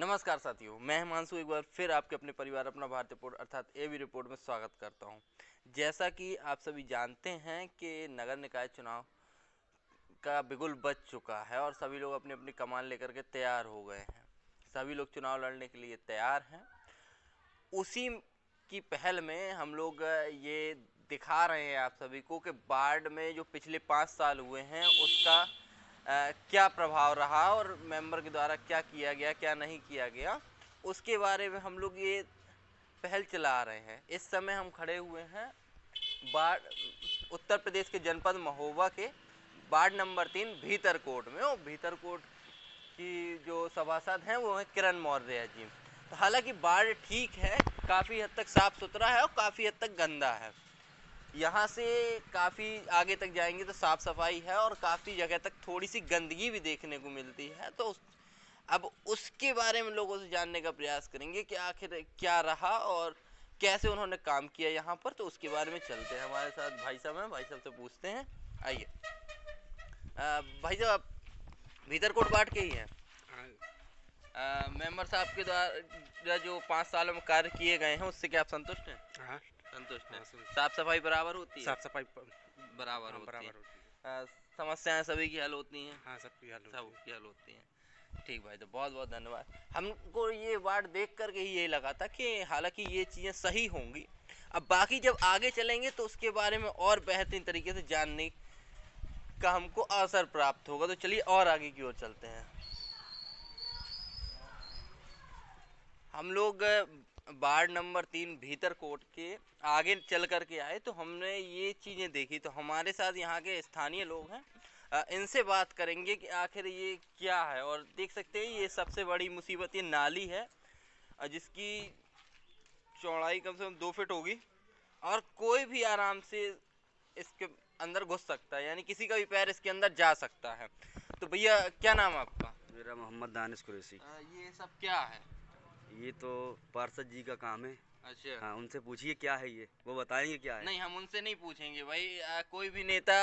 नमस्कार साथियों, मैं हिमांशु एक बार फिर आपके अपने परिवार अपना भारतीय रिपोर्ट अर्थात एबी रिपोर्ट में स्वागत करता हूं। जैसा कि आप सभी जानते हैं कि नगर निकाय चुनाव का बिगुल बज चुका है और सभी लोग अपनी अपनी कमान लेकर के तैयार हो गए हैं। सभी लोग चुनाव लड़ने के लिए तैयार हैं। उसी की पहल में हम लोग ये दिखा रहे हैं आप सभी को कि बाढ़ में जो पिछले 5 साल हुए हैं उसका क्या प्रभाव रहा और मेंबर के द्वारा क्या किया गया क्या नहीं किया गया, उसके बारे में हम लोग ये पहल चला रहे हैं। इस समय हम खड़े हुए हैं बाढ़ उत्तर प्रदेश के जनपद महोबा के वार्ड नंबर 3 भीतरकोट में। और भीतरकोट की जो सभासद हैं वो है किरण मौर्य जी। तो हालांकि बाढ़ ठीक है, काफ़ी हद तक साफ सुथरा है और काफ़ी हद तक गंदा है। यहाँ से काफ़ी आगे तक जाएंगे तो साफ सफाई है और काफ़ी जगह तक थोड़ी सी गंदगी भी देखने को मिलती है। तो अब उसके बारे में लोगों से जानने का प्रयास करेंगे कि आखिर क्या रहा और कैसे उन्होंने काम किया यहाँ पर। तो उसके बारे में चलते हैं, हमारे साथ भाई साहब हैं, भाई साहब से पूछते हैं। आइए भाई साहब, आप भीतरकोट वार्ड के ही हैं। मेंबर साहब के द्वारा जो 5 सालों में कार्य किए गए हैं उससे क्या आप संतुष्ट हैं? हाँ, संतुष्ट हैं। साफ सफाई बराबर होती है? साफ सफाई बराबर होती बराबर है। होती है। समस्याएं सभी की हल होती हैं? हाँ, सबकी हल होती हैं। ठीक भाई, तो बहुत बहुत धन्यवाद। हमको ये वार्ड देख करके ही ये लगा था कि हालांकि ये चीज़ें सही होंगी। अब बाकी जब आगे चलेंगे तो उसके बारे में और बेहतरीन तरीके से जानने का हमको अवसर प्राप्त होगा। तो चलिए और आगे की ओर चलते हैं। हम लोग वार्ड नंबर 3 भीतरकोट के आगे चल करके आए तो हमने ये चीज़ें देखी। तो हमारे साथ यहाँ के स्थानीय लोग हैं, इनसे बात करेंगे कि आखिर ये क्या है। और देख सकते हैं ये सबसे बड़ी मुसीबत ये नाली है, जिसकी चौड़ाई कम से कम 2 फीट होगी और कोई भी आराम से इसके अंदर घुस सकता है, यानी किसी का भी पैर इसके अंदर जा सकता है। तो भैया क्या नाम है आपका? मेरा मोहम्मद दानिश कुरैशी। ये सब क्या है? ये तो पार्षद जी का काम है। अच्छा। हाँ, उनसे पूछिए क्या है ये, वो बताएंगे क्या है। नहीं, हम उनसे नहीं पूछेंगे भाई। कोई भी नेता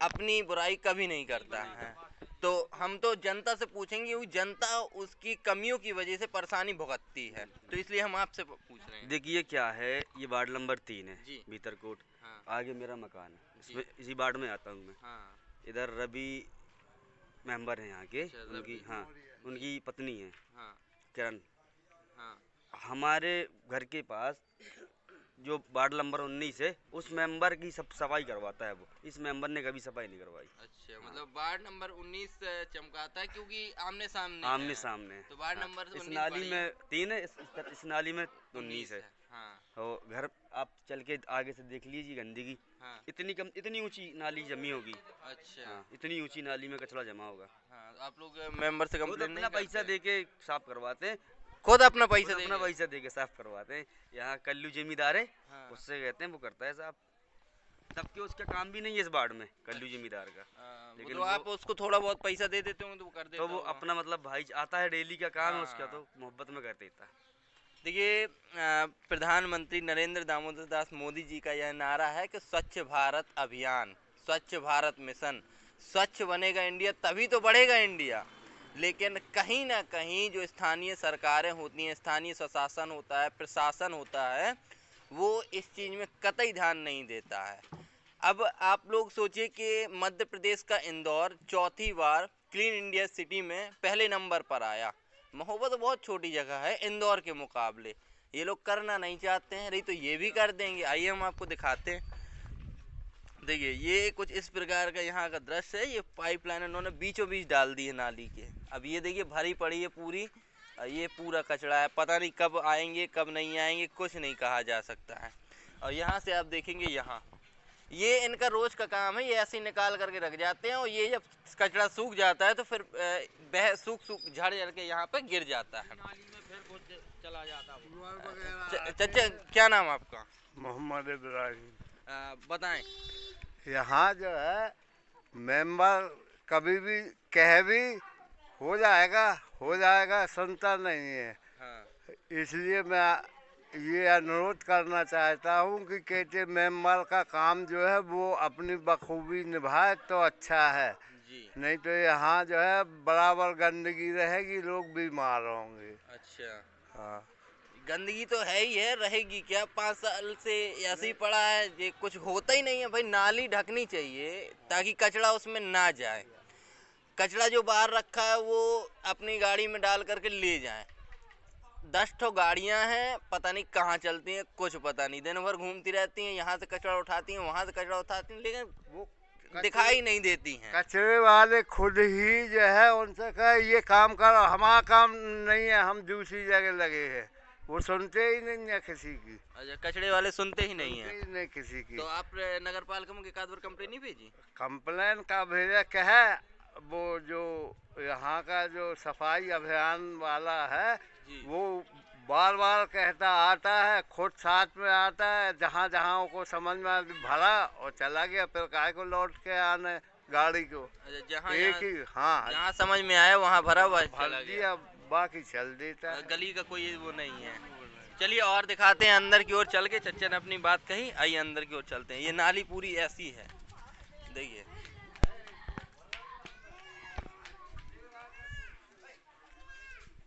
अपनी बुराई कभी नहीं करता है। तो हम तो जनता से पूछेंगे, वो जनता उसकी कमियों की वजह से परेशानी भुगतती है, तो इसलिए हम आपसे पूछ रहे हैं। देखिए क्या है, ये वार्ड नंबर 3 है जी। भीतरकोट। हाँ। आगे मेरा मकान है, इसमें इसी वार्ड में आता हूँ मैं। हाँ। इधर रवि मेंबर हैं यहाँ के। अच्छा, उनकी हाँ, उनकी पत्नी है हाँ। किरण। हाँ। हमारे घर के पास जो वार्ड नंबर 19 है उस मेंबर की सब सफाई करवाता है वो। इस मेंबर ने कभी सफाई नहीं करवाई। अच्छा, मतलब वार्ड नंबर 19 चमकाता है क्योंकि आमने सामने आमने है। सामने है। तो वार्ड हाँ, नंबर इस 19 नाली में 3 है, इस नाली में 19 है। हाँ। और घर आप चल के आगे से देख लीजिए गंदगी। हाँ। इतनी ऊंची नाली जमी होगी। अच्छा। हाँ, इतनी ऊंची नाली में कचरा जमा होगा। हाँ, आप लोग मेंबर से खुद कंप्लेन नहीं अपना पैसा करते? दे के साफ करवाते हैं। खुद अपना पैसा खुद अपना पैसा दे के साफ करवाते हैं। यहाँ कल्लू जमींदार है। हाँ। उससे कहते हैं, वो करता है साफ। सबके उसका काम भी नहीं है इस वार्ड में कल्लू जमींदार का। लेकिन तो आप उसको थोड़ा बहुत पैसा दे देते होंगे तो वो कर देता तो वो होगा। अपना मतलब भाई आता है, डेली का काम है उसका, हाँ। तो मोहब्बत में कर देता है। देखिए, प्रधानमंत्री नरेंद्र दामोदर दास मोदी जी का यह नारा है कि स्वच्छ भारत अभियान, स्वच्छ भारत मिशन, स्वच्छ बनेगा इंडिया तभी तो बढ़ेगा इंडिया। लेकिन कहीं ना कहीं जो स्थानीय सरकारें होती हैं, स्थानीय स्वशासन होता है, प्रशासन होता है, वो इस चीज़ में कतई ध्यान नहीं देता है। अब आप लोग सोचिए कि मध्य प्रदेश का इंदौर चौथी बार क्लीन इंडिया सिटी में पहले नंबर पर आया। महोबा तो बहुत छोटी जगह है इंदौर के मुकाबले। ये लोग करना नहीं चाहते हैं, नहीं तो ये भी कर देंगे। आइए हम आपको दिखाते हैं। देखिए ये कुछ इस प्रकार का यहाँ का दृश्य है। ये पाइपलाइन उन्होंने बीचों बीच डाल दी है नाली के। अब ये देखिए भरी पड़ी है पूरी, ये पूरा कचरा है। पता नहीं कब आएंगे कब नहीं आएंगे, कुछ नहीं कहा जा सकता है। और यहाँ से आप देखेंगे, यहाँ ये इनका रोज का काम है। ये ऐसे ही निकाल करके रख जाते हैं और ये जब कचरा सूख जाता है तो फिर बह सूख झड़ के यहाँ पे गिर जाता है। नाली में फिर चला जाता है। चाचा क्या नाम आपका? मोहम्मद इब्राहिम। बताएं। यहाँ जो है मेंबर कभी भी कह भी हो जाएगा, सुनता नहीं है। हाँ। इसलिए मैं ये अनुरोध करना चाहता हूँ कि कहते मेंबर का काम जो है वो अपनी बखूबी निभाए तो अच्छा है। जी। नहीं तो यहाँ जो है बराबर गंदगी रहेगी, लोग बीमार होंगे। अच्छा, हाँ। गंदगी तो है ही है, रहेगी क्या, 5 साल से ऐसे ही पड़ा है, ये कुछ होता ही नहीं है भाई। नाली ढकनी चाहिए ताकि कचरा उसमें ना जाए। कचरा जो बाहर रखा है वो अपनी गाड़ी में डाल करके ले जाएं। 10 ठो गाड़ियां हैं, पता नहीं कहाँ चलती हैं, कुछ पता नहीं, दिन भर घूमती रहती हैं, यहाँ से कचरा उठाती हैं, वहाँ से कचरा उठाती हैं, लेकिन वो दिखाई नहीं देती हैं। कचरे वाले खुद ही जो है उनसे कहे ये काम करो, हमारा काम नहीं है, हम दूसरी जगह लगे हैं। वो सुनते ही नहीं है किसी की। अच्छा, कचरे वाले सुनते ही नहीं सुनते हैं। ही नहीं किसी की। तो आप नगर पालिका में एक आध बार कंप्लेन नहीं भेजी? कंप्लेन का भेजा कहे, वो जो यहाँ का जो सफाई अभियान वाला है जी। वो बार बार कहता आता है, खुद साथ में आता है, जहाँ जहाँ को समझ में भरा और चला गया, फिर काहे को लौट के आने गाड़ी को। अच्छा, जहाँ एक ही, हाँ, जहाँ समझ में आया वहाँ भरा बस भर चला गया। दिया, बाकी चल देता है। गली का कोई वो नहीं है। चलिए और दिखाते हैं अंदर की ओर चल के। चच्चा ने अपनी बात कही, आइए अंदर की ओर चलते हैं। ये नाली पूरी ऐसी है, देखिए।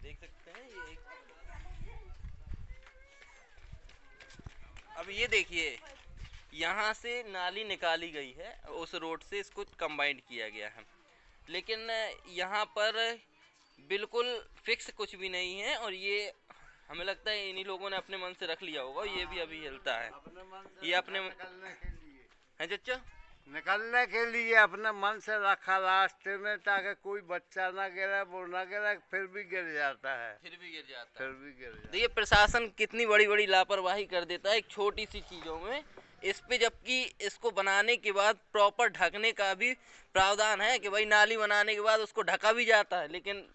देख सकते हैं ये अब ये देखिए, यहाँ से नाली निकाली गई है, उस रोड से इसको कंबाइंड किया गया है, लेकिन यहाँ पर बिल्कुल फिक्स कुछ भी नहीं है। और ये हमें लगता है इन्हीं लोगों ने अपने मन से रख लिया होगा। ये भी अभी हिलता है, ये अपने है चच्चा, निकलने के लिए अपने मन से रखा रास्ते में, ताकि कोई बच्चा ना गिरे, वो ना गिरे, फिर भी गिर जाता है। फिर भी गिर जाता फिर है। भी गिर जाता है। देखिए प्रशासन कितनी बड़ी बड़ी लापरवाही कर देता है एक छोटी सी चीजों में इस पे, जबकि इसको बनाने के बाद प्रॉपर ढकने का भी प्रावधान है कि भाई नाली बनाने के बाद उसको ढका भी जाता है, लेकिन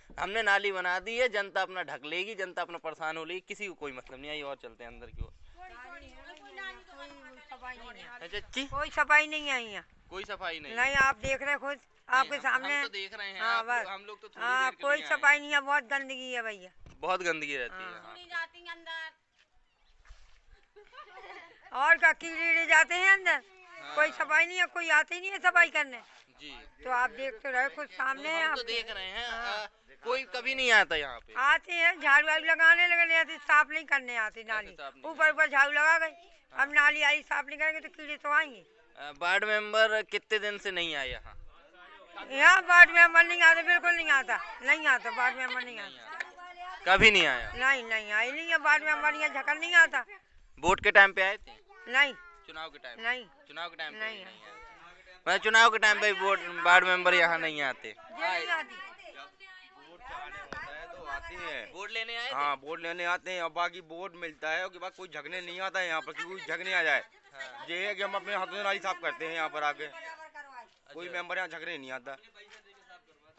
हमने नाली बना दी है, जनता अपना ढक लेगी, जनता अपना परेशान हो लेगी, किसी को कोई मतलब नहीं। आई और चलते हैं अंदर की ओर। चच्ची, कोई सफाई नहीं है यहाँ। कोई सफाई नहीं नहीं, आप देख रहे खुद आपके सामने। हम तो देख रहे हैं। हाँ, बस हम लोग तो थोड़ी हाँ, देर के कोई लिए आए सफाई नहीं है, बहुत गंदगी है भैया। हैं। बहुत गंदगी रहती है हाँ। यहाँ। और का कीड़े जाते हैं अंदर, कोई सफाई नहीं है, कोई आते ही नहीं है सफाई करने। जी, तो आप देख तो रहे खुद सामने है हम तो आपके। देख रहे हैं। कोई कभी नहीं आता यहाँ पे। आते हैं झाड़ू वाड़ू लगाने लगने आते, साफ नहीं करने आते नाली। साफ नहीं ऊपर ऊपर झाड़ू लगा गई, अब नाली आई साफ नहीं करेंगे तो कीड़े तो आएंगे। वार्ड मेंबर कितने दिन से नहीं आए यहाँ? यहाँ वार्ड मेंबर नहीं आता, बिल्कुल नहीं आता, नहीं आता वार्ड मेंबर नहीं आता। कभी नहीं आया? नहीं नहीं आई नहीं है वार्ड मेंबर, यहाँ झकल नहीं आता। वोट के टाइम पे आए थे? नहीं चुनाव के टाइम? नहीं चुनाव के टाइम पे नहीं भी नहीं आए? मतलब चुनाव के टाइम पे वोट वार्ड मेंबर यहाँ नहीं आते? नहीं आती। तो आते हैं, वोट लेने आए थे? हाँ वोट लेने आते हैं, और बाकी वोट मिलता है, उसके बाद कोई झगने नहीं आता है यहाँ पर, कि कोई झगने आ जाए। ये है कि हम अपने हाथों से नाली साफ करते हैं यहाँ पर आके, कोई मेंबर यहाँ झगड़े नहीं आता।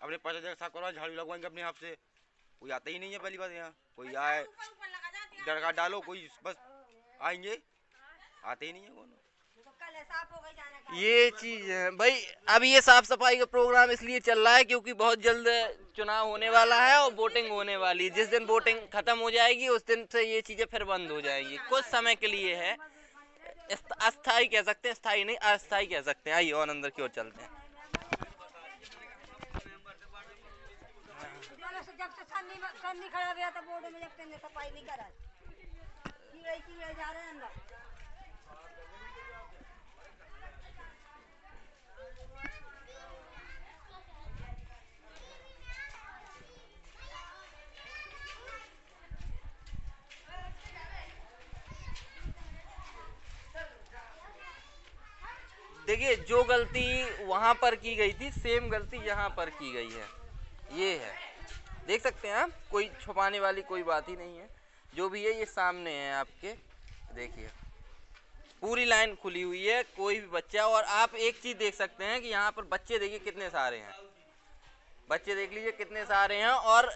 अपने पास जगह साफ करवा, झाड़ू लगवाएंगे अपने हाथ से, कोई आता ही नहीं है। पहली बात यहाँ कोई आए दरगाह डालो, कोई बस आएंगे, आते ही नहीं है कौन। ये चीज है भाई। अब ये साफ सफाई का प्रोग्राम इसलिए चल रहा है क्योंकि बहुत जल्द चुनाव होने वाला है और वोटिंग होने वाली है। जिस दिन वोटिंग खत्म हो जाएगी उस दिन से ये चीजें फिर बंद हो जाएंगी। कुछ समय के लिए है, अस्थाई कह सकते हैं, स्थायी नहीं, अस्थाई कह सकते हैं। आइए और अंदर की ओर चलते हैं। जब से सन नहीं खड़ा हुआ था बोर्ड में, जब से सफाई नहीं करा, कीड़े जा रहे हैं अंदर। देखिए जो गलती वहां पर की गई थी, सेम गलती यहाँ पर की गई है। ये है, देख सकते हैं आप, कोई छुपाने वाली कोई बात ही नहीं है। जो भी है ये सामने है आपके, देखिए पूरी लाइन खुली हुई है, कोई भी बच्चा। और आप एक चीज देख सकते हैं कि यहाँ पर बच्चे देखिए कितने सारे हैं, बच्चे देख लीजिए कितने सारे हैं। और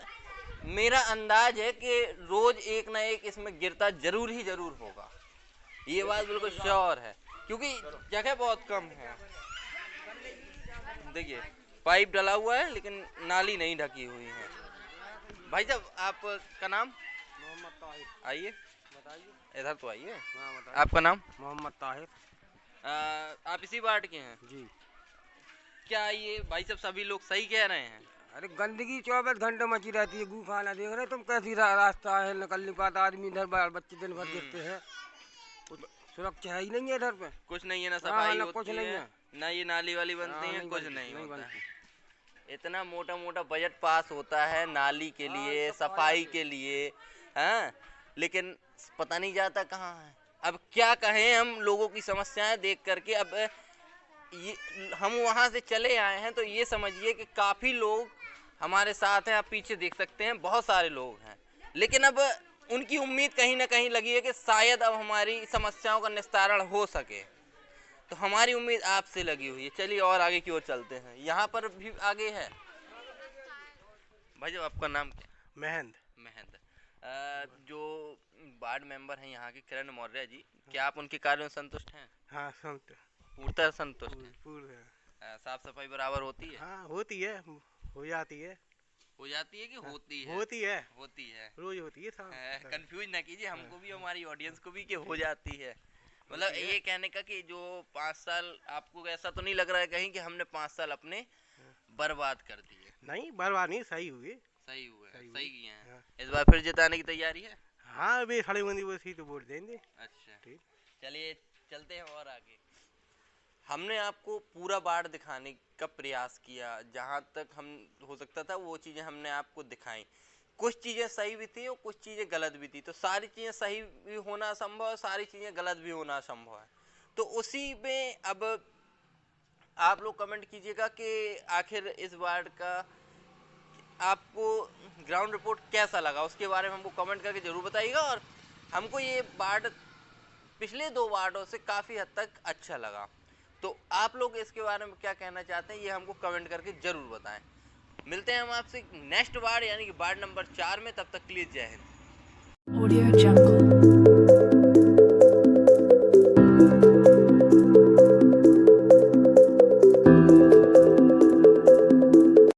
मेरा अंदाज है कि रोज एक ना एक इसमें गिरता जरूर ही जरूर होगा, ये बात बिल्कुल श्योर है, क्योंकि जगह बहुत कम है। देखिए पाइप डला हुआ है लेकिन नाली नहीं ढकी हुई है। भाई साहब आपका नाम? मोहम्मद ताहिर। आइए बताइए। इधर तो आइए। हाँ बताइए। आपका नाम? मोहम्मद ताहिर। आप इसी वार्ड के हैं? जी। क्या ये भाई साहब सभी लोग सही कह रहे हैं? अरे गंदगी 24 घंटे मची रहती है, गू खाना देख रहे तुम कैसी रास्ता है, निकल नहीं पाता आदमी, इधर बाल बच्चे दिन भर देखते हैं, कुछ सुरक्षा है ही नहीं है इधर पे। कुछ नहीं है ना, हाँ, सफाई ना होती कुछ नहीं है, है। ना ये नाली वाली बनती हाँ, है, नहीं कुछ बनती, नहीं नहीं होता है। बनती। इतना मोटा मोटा बजट पास होता है नाली के लिए, सफाई के लिए, हाँ, लेकिन पता नहीं जाता कहाँ है। अब क्या कहें हम लोगों की समस्याएं देख करके। अब ये हम वहाँ से चले आए हैं तो ये समझिए कि काफ़ी लोग हमारे साथ हैं, आप पीछे देख सकते हैं बहुत सारे लोग हैं, लेकिन अब उनकी उम्मीद कहीं ना कहीं लगी है कि शायद अब हमारी समस्याओं का निस्तारण हो सके, तो हमारी उम्मीद आपसे लगी हुई है। चलिए और आगे की ओर चलते हैं, यहाँ पर भी आगे है भाई। जो आपका नाम क्या? महेंद्र। महेंद्र। जो वार्ड मेंबर हैं यहाँ के किरण मौर्य जी, क्या आप उनके कार्यों से संतुष्ट हैं? हाँ संत पूर्णतः संतुष्ट हैं? पूर्ण। साफ सफाई बराबर होती है? हाँ होती है, हो जाती है। हो जाती है कि होती है? होती है, होती है। रोज होती है। कंफ्यूज ना कीजिए हमको भी, हमारी ऑडियंस को भी, कि हो जाती है। मतलब ये कहने का कि जो 5 साल, आपको ऐसा तो नहीं लग रहा है कहीं कि हमने 5 साल अपने बर्बाद कर दिए? नहीं बर्बाद नहीं, सही हुई। सही हुए, सही सही किए हैं। हाँ। इस बार फिर जिताने की तैयारी है? हाँ अभी खड़े बंदी वैसी तो वोट देंगे। अच्छा ठीक। चलिए चलते हैं और आगे। हमने आपको पूरा वार्ड दिखाने का प्रयास किया, जहाँ तक हम हो सकता था वो चीज़ें हमने आपको दिखाई। कुछ चीज़ें सही भी थी और कुछ चीज़ें गलत भी थी, तो सारी चीज़ें सही भी होना संभव है, सारी चीज़ें गलत भी होना संभव है। तो उसी में अब आप लोग कमेंट कीजिएगा कि आखिर इस वार्ड का आपको ग्राउंड रिपोर्ट कैसा लगा, उसके बारे में हमको कमेंट करके ज़रूर बताइएगा। और हमको ये वार्ड पिछले 2 वार्डों से काफ़ी हद तक अच्छा लगा, तो आप लोग इसके बारे में क्या कहना चाहते हैं ये हमको कमेंट करके ज़रूर बताएं। मिलते हैं हम आपसे नेक्स्ट वार्ड यानी कि वार्ड नंबर 4 में, तब तक के लिए जय हिंद। Audio Jungle.